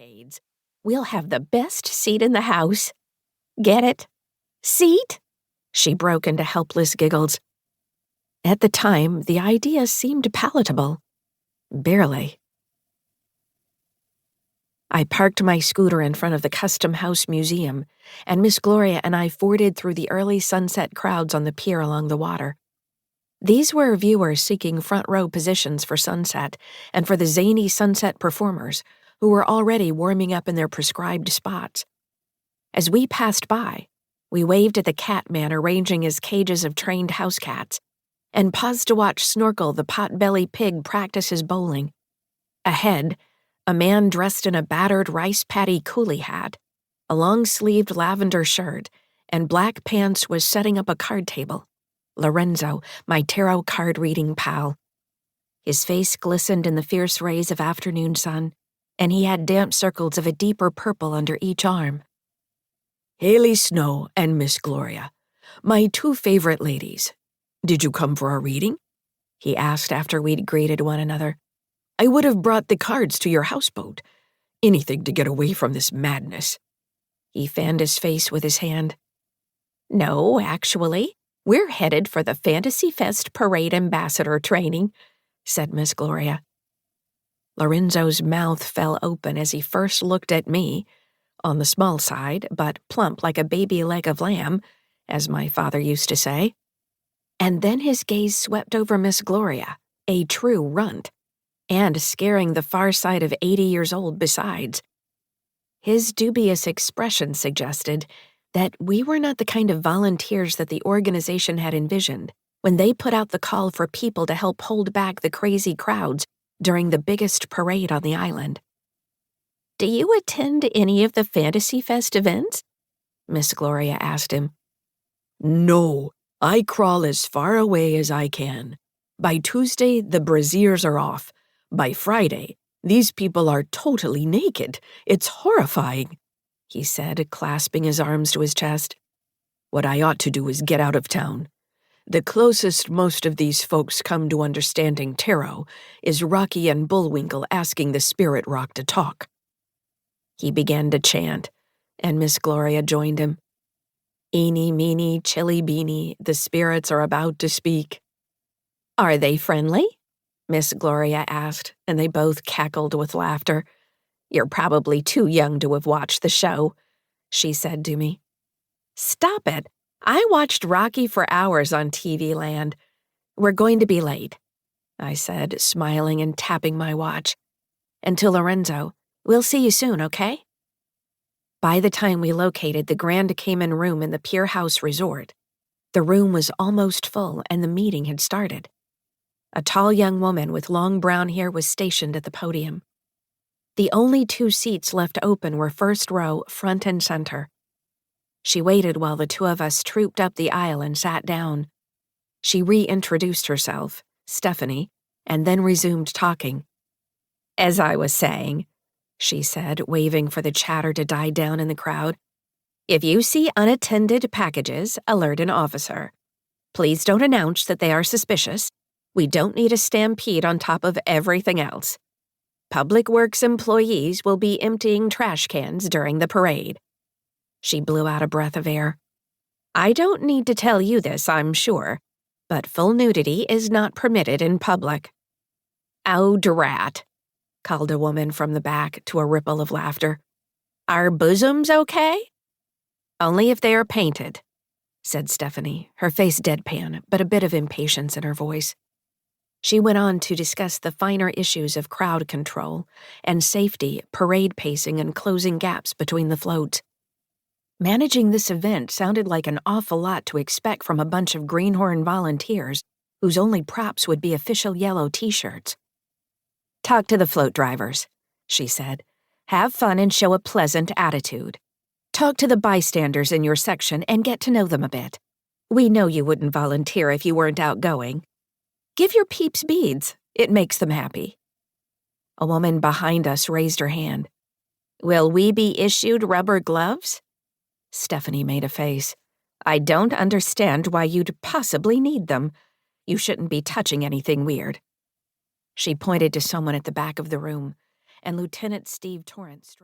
barricades. We'll have the best seat in the house. Get it? Seat? She broke into helpless giggles. At the time, the idea seemed palatable. Barely. I parked my scooter in front of the Custom House Museum, and Miss Gloria and I forded through the early sunset crowds on the pier along the water. These were viewers seeking front-row positions for sunset and for the zany sunset performers, who were already warming up in their prescribed spots. As we passed by, we waved at the cat man arranging his cages of trained house cats, and paused to watch Snorkel the pot-belly pig practice his bowling. Ahead, a man dressed in a battered rice paddy coolie hat, a long-sleeved lavender shirt, and black pants was setting up a card table. Lorenzo, my tarot card-reading pal. His face glistened in the fierce rays of afternoon sun, and he had damp circles of a deeper purple under each arm. Hayley Snow and Miss Gloria, my two favorite ladies. Did you come for a reading? He asked after we'd greeted one another. I would have brought the cards to your houseboat. Anything to get away from this madness. He fanned his face with his hand. No, actually, we're headed for the Fantasy Fest Parade Ambassador training, said Miss Gloria. Lorenzo's mouth fell open as he first looked at me, on the small side, but plump like a baby leg of lamb, as my father used to say. And then his gaze swept over Miss Gloria, a true runt, and scaring the far side of 80 years old besides. His dubious expression suggested that we were not the kind of volunteers that the organization had envisioned when they put out the call for people to help hold back the crazy crowds during the biggest parade on the island. Do you attend any of the Fantasy Fest events? Miss Gloria asked him. No, I crawl as far away as I can. By Tuesday, the brassiers are off. By Friday, these people are totally naked. It's horrifying, he said, clasping his arms to his chest. What I ought to do is get out of town. The closest most of these folks come to understanding tarot is Rocky and Bullwinkle asking the spirit rock to talk. He began to chant, and Miss Gloria joined him. Eeny, meeny, chilly beany, the spirits are about to speak. Are they friendly? Miss Gloria asked, and they both cackled with laughter. You're probably too young to have watched the show, she said to me. Stop it. I watched Rocky for hours on TV Land. We're going to be late, I said, smiling and tapping my watch. And to Lorenzo, we'll see you soon, okay? By the time we located the Grand Cayman room in the Pier House Resort, the room was almost full and the meeting had started. A tall young woman with long brown hair was stationed at the podium. The only two seats left open were first row, front and center. She waited while the two of us trooped up the aisle and sat down. She reintroduced herself, Stephanie, and then resumed talking. As I was saying, she said, waving for the chatter to die down in the crowd, if you see unattended packages, alert an officer. Please don't announce that they are suspicious. We don't need a stampede on top of everything else. Public Works employees will be emptying trash cans during the parade. She blew out a breath of air. I don't need to tell you this, I'm sure, but full nudity is not permitted in public. Oh, drat, called a woman from the back to a ripple of laughter. Are bosoms okay? Only if they are painted, said Stephanie, her face deadpan, but a bit of impatience in her voice. She went on to discuss the finer issues of crowd control and safety, parade pacing, and closing gaps between the floats. Managing this event sounded like an awful lot to expect from a bunch of greenhorn volunteers whose only props would be official yellow t-shirts. Talk to the float drivers, she said. Have fun and show a pleasant attitude. Talk to the bystanders in your section and get to know them a bit. We know you wouldn't volunteer if you weren't outgoing. Give your peeps beads. It makes them happy. A woman behind us raised her hand. Will we be issued rubber gloves? Stephanie made a face. I don't understand why you'd possibly need them. You shouldn't be touching anything weird. She pointed to someone at the back of the room, and Lieutenant Steve Torrance strode.